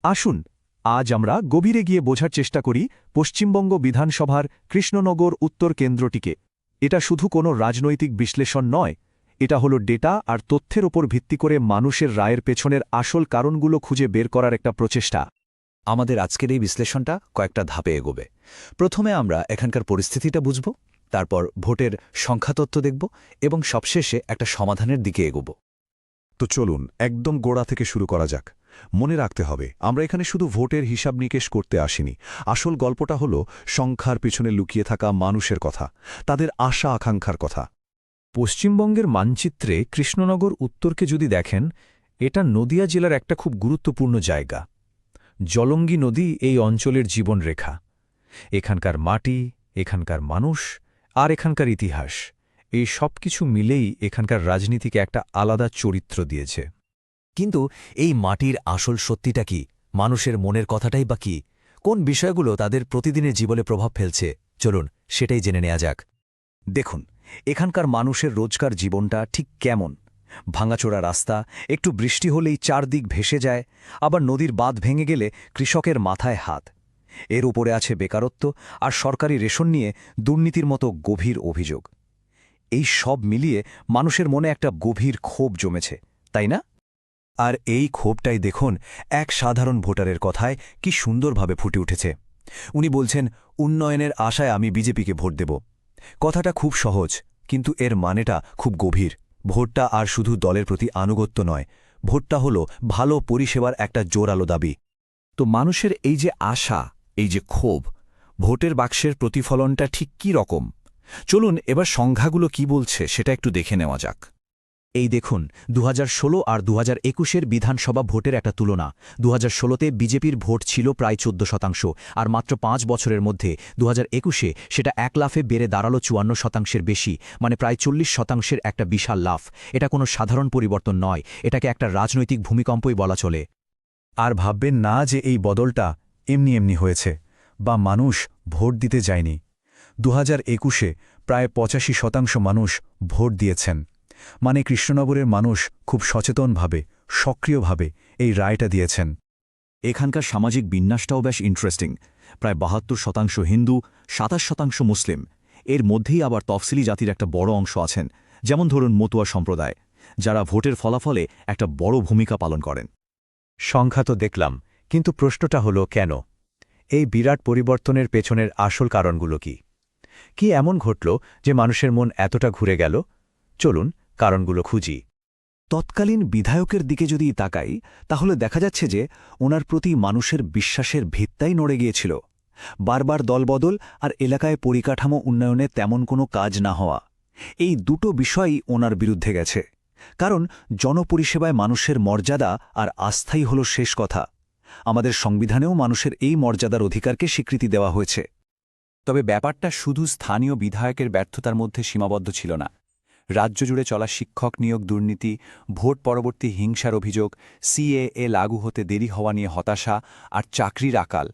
আসুন আজ আমরা গভীরে গিয়ে বোঝার চেষ্টা করি পশ্চিমবঙ্গ বিধানসভার কৃষ্ণনগর উত্তর কেন্দ্রটিকে। এটা শুধু কোনো রাজনৈতিক বিশ্লেষণ নয়, এটা হলো ডেটা আর তথ্যের ওপর ভিত্তি করে মানুষের রায়ের পেছনের আসল কারণগুলো খুঁজে বের করার একটা প্রচেষ্টা। আমাদের আজকের এই বিশ্লেষণটা কয়েকটা ধাপে এগোবে। প্রথমে আমরা এখানকার পরিস্থিতিটা বুঝব, তারপর ভোটের সংখ্যাতত্ত্ব দেখব এবং সবশেষে একটা সমাধানের দিকে এগোব। তো চলুন একদম গোড়া থেকে শুরু করা যাক। মনে রাখতে হবে, আমরা এখানে শুধু ভোটের হিসাব নিকেশ করতে আসিনি। আসল গল্পটা হলো সংখ্যার পিছনে লুকিয়ে থাকা মানুষের কথা, তাদের আশা আকাঙ্ক্ষার কথা। পশ্চিমবঙ্গের মানচিত্রে কৃষ্ণনগর উত্তরকে যদি দেখেন, এটা নদিয়া জেলার একটা খুব গুরুত্বপূর্ণ জায়গা। জলঙ্গি নদী এই অঞ্চলের জীবনরেখা। এখানকার মাটি, এখানকার মানুষ আর এখানকার ইতিহাস, এই সব কিছু মিলেই এখানকার রাজনীতিকে একটা আলাদা চরিত্র দিয়েছে। কিন্তু এই মাটির আসল সত্যিটা কি? মানুষের মনের কথাটাই বা কি? কোন বিষয়গুলো তাদের প্রতিদিনের জীবনে প্রভাব ফেলছে? চলুন সেটাই জেনে নেওয়া যাক। দেখুন, এখানকার মানুষের রোজকার জীবনটা ঠিক কেমন। ভাঙাচোরা রাস্তা, একটু বৃষ্টি হলেই চারদিক ভেসে যায়, আবার নদীর বাঁধ ভেঙে গেলে কৃষকের মাথায় হাত। এর উপরে আছে বেকারত্ব আর সরকারি রেশন নিয়ে দুর্নীতির মতো গভীর অভিযোগ। এই সব মিলিয়ে মানুষের মনে একটা গভীর ক্ষোভ জমেছে, তাই না? আর এই ক্ষোভটাই দেখুন এক সাধারণ ভোটারের কথায় কি সুন্দরভাবে ফুটে উঠেছে। উনি বলছেন, উন্নয়নের আশায় আমি বিজেপিকে ভোট দেব। কথাটা খুব সহজ, কিন্তু এর মানেটা খুব গভীর। ভোটটা আর শুধু দলের প্রতি আনুগত্য নয়, ভোটটা হলো ভালো পরিষেবার একটা জোরালো দাবি। তো মানুষের এই যে আশা, এই যে ক্ষোভ, ভোটের বাক্সের প্রতিফলনটা ঠিক কী রকম? চলুন এবার সংখ্যাগুলো কি বলছে সেটা একটু দেখে নেওয়া যাক। এই দেখুন 2016 আর 2021-এর বিধানসভা ভোটের একটা তুলনা। 2016-তে বিজেপির ভোট ছিল প্রায় 14%, আর মাত্র 5 বছরের মধ্যে 2021-এ সেটা 1 লাফে বেড়ে দাঁড়ালো 54%-এর বেশি, মানে প্রায় 40%-এর একটা বিশাল লাফ। এটা কোনো সাধারণ পরিবর্তন নয়, এটাকে একটা রাজনৈতিক ভূমিকম্পই বলা চলে। আর ভাববেন না যে এই বদলটা এমনি এমনি হয়েছে, বা মানুষ ভোট দিতে যায়নি। 2021-এ প্রায় 85% মানুষ ভোট দিয়েছেন, মানে কৃষ্ণনগরের মানুষ খুব সচেতনভাবে, সক্রিয়ভাবে এই রায়টা দিয়েছেন। এখানকার সামাজিক বিন্যাসটাও বেশ ইন্টারেস্টিং। প্রায় 72% হিন্দু, 27% মুসলিম। এর মধ্যেই আবার তফসিলি জাতির একটা বড় অংশ আছেন, যেমন ধরুন মতুয়া সম্প্রদায়, যারা ভোটের ফলাফলে একটা বড় ভূমিকা পালন করেন। সংখ্যা তো দেখলাম, কিন্তু প্রশ্নটা হলো কেন? এই বিরাট পরিবর্তনের পেছনের আসল কারণগুলো কি? কি এমন ঘটল যে মানুষের মন এতটা ঘুরে গেল? চলুন কারণগুলো খুঁজি। তৎকালীন বিধায়কের দিকে যদি তাকাই, তাহলে দেখা যাচ্ছে যে ওনার প্রতি মানুষের বিশ্বাসের ভিত্তাই নড়ে গিয়েছিল। বারবার দলবদল আর এলাকায় পরিকাঠামো উন্নয়নে তেমন কোনো কাজ না হওয়া, এই দুটো বিষয়ই ওনার বিরুদ্ধে গেছে। কারণ জনপরিষেবায় মানুষের মর্যাদা আর আস্থাই হল শেষ কথা। আমাদের সংবিধানেও মানুষের এই মর্যাদার অধিকারকে স্বীকৃতি দেওয়া হয়েছে। তবে ব্যাপারটা শুধু স্থানীয় বিধায়কের ব্যর্থতার মধ্যে সীমাবদ্ধ ছিল না। রাজ্য জুড়ে চলা শিক্ষক নিয়োগ দুর্নীতি, ভোট পরবর্তী হিংসার অভিযোগ, সিএএ লাগু হতে দেরি হওয়া নিয়ে হতাশা আর চাকরির আকাল,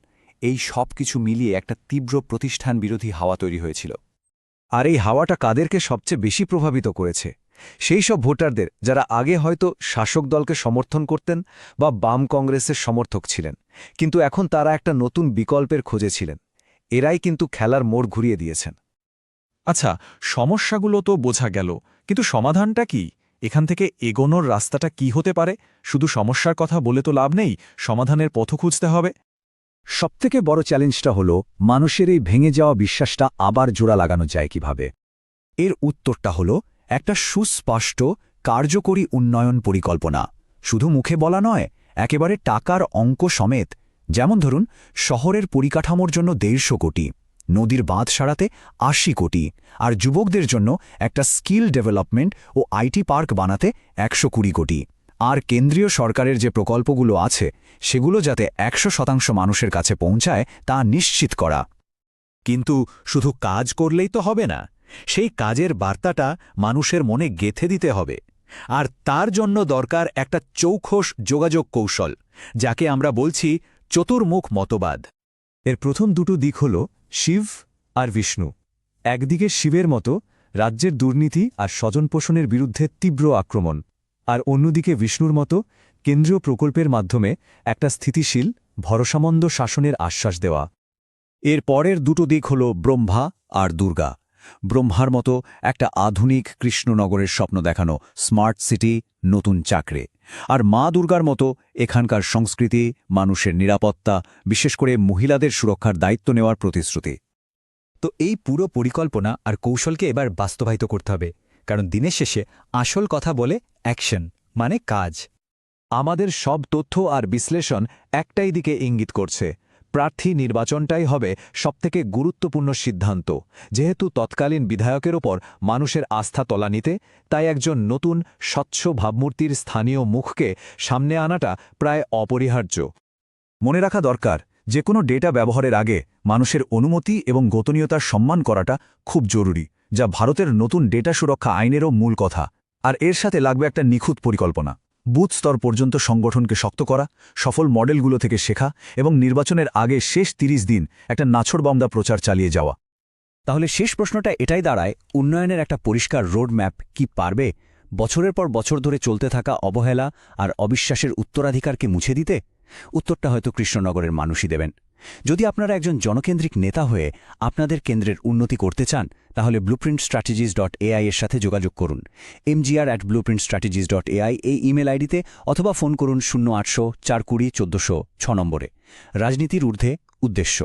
এই সব কিছু মিলিয়ে একটা তীব্র প্রতিষ্ঠান বিরোধী হাওয়া তৈরি হয়েছিল। আর এই হাওয়াটা কাদেরকে সবচেয়ে বেশি প্রভাবিত করেছে? সেই সব ভোটারদের যারা আগে হয়তো শাসক দলকে সমর্থন করতেন বা বাম কংগ্রেসের সমর্থক ছিলেন, কিন্তু এখন তারা একটা নতুন বিকল্পের খোঁজে ছিলেন। এরাই কিন্তু খেলার মোড় ঘুরিয়ে দিয়েছেন। আচ্ছা, সমস্যাগুলো তো বোঝা গেল, কিন্তু সমাধানটা কি? এখান থেকে এগোনোর রাস্তাটা কি হতে পারে? শুধু সমস্যার কথা বলে তো লাভ নেই, সমাধানের পথও খুঁজতে হবে। সবথেকে বড় চ্যালেঞ্জটা হলো মানুষের এই ভেঙে যাওয়া বিশ্বাসটা আবার জোড়া লাগানো যায় কিভাবে। এর উত্তরটা হলো একটা সুস্পষ্ট, কার্যকরী উন্নয়ন পরিকল্পনা। শুধু মুখে বলা নয়, একেবারে টাকার অঙ্ক সমেত। যেমন ধরুন, শহরের পরিকাঠামোর জন্য 150 কোটি, নদীর বাঁধ সারাতে 80 কোটি, আর যুবকদের জন্য একটা স্কিল ডেভেলপমেন্ট ও আইটি পার্ক বানাতে 120 কোটি। আর কেন্দ্রীয় সরকারের যে প্রকল্পগুলো আছে, সেগুলো যাতে 100% মানুষের কাছে পৌঁছায় তা নিশ্চিত করা। কিন্তু শুধু কাজ করলেই তো হবে না, সেই কাজের বার্তাটা মানুষের মনে গেঁথে দিতে হবে। আর তার জন্য দরকার একটা চৌখস যোগাযোগ কৌশল, যাকে আমরা বলছি চতুর্মুখ মতবাদ। এর প্রথম দুটো দিক হল শিব আর বিষ্ণু। একদিকে শিবের মতো রাজ্যের দুর্নীতি আর স্বজনপোষণের বিরুদ্ধে তীব্র আক্রমণ, আর অন্যদিকে বিষ্ণুর মতো কেন্দ্রীয় প্রকল্পের মাধ্যমে একটা স্থিতিশীল ভরসামন্দ শাসনের আশ্বাস দেওয়া। এর পরের দুটো দিক হল ব্রহ্মা আর দুর্গা। ব্রহ্মার মতো একটা আধুনিক কৃষ্ণনগরের স্বপ্ন দেখানো, স্মার্ট সিটি, নতুন চাকরি। আর মা দুর্গার মতো এখানকার সংস্কৃতি, মানুষের নিরাপত্তা, বিশেষ করে মহিলাদের সুরক্ষার দায়িত্ব নেওয়ার প্রতিশ্রুতি। তো এই পুরো পরিকল্পনা আর কৌশলকে এবার বাস্তবায়িত করতে হবে, কারণ দিনের শেষে আসল কথা বলে অ্যাকশন, মানে কাজ। আমাদের সব তথ্য আর বিশ্লেষণ একটাই দিকে ইঙ্গিত করছে, প্রার্থী নির্বাচনটাই হবে সবথেকে গুরুত্বপূর্ণ সিদ্ধান্ত। যেহেতু তৎকালীন বিধায়কের ওপর মানুষের আস্থা তলানিতে, তাই একজন নতুন স্বচ্ছ ভাবমূর্তির স্থানীয় মুখকে সামনে আনাটা প্রায় অপরিহার্য। মনে রাখা দরকার, যে কোনো ডেটা ব্যবহারের আগে মানুষের অনুমতি এবং গোপনীয়তার সম্মান করাটা খুব জরুরি, যা ভারতের নতুন ডেটা সুরক্ষা আইনেরও মূল কথা। আর এর সাথে লাগবে একটা নিখুঁত পরিকল্পনা। বুথ স্তর পর্যন্ত সংগঠনকে শক্ত করা, সফল মডেলগুলো থেকে শেখা এবং নির্বাচনের আগে শেষ 30 দিন একটা নাছোড়বান্দা প্রচার চালিয়ে যাওয়া। তাহলে শেষ প্রশ্নটা এটাই দাঁড়ায়, উন্নয়নের একটা পরিষ্কার রোড ম্যাপ কি পারবে বছরের পর বছর ধরে চলতে থাকা অবহেলা আর অবিশ্বাসের উত্তরাধিকারকে মুছে দিতে? উত্তরটা হয়তো কৃষ্ণনগরের মানুষই দেবেন। যদি আপনারা একজন জনকেন্দ্রিক নেতা হয়ে আপনাদের কেন্দ্রের উন্নতি করতে চান, তাহলে blueprintstrategies.ai এর সাথে যোগাযোগ করুন। mgr@blueprintstrategies.ai এই ইমেল আইডিতে, অথবা ফোন করুন 0800 420 1400 6 নম্বরে। রাজনীতির ঊর্ধ্বে উদ্দেশ্য।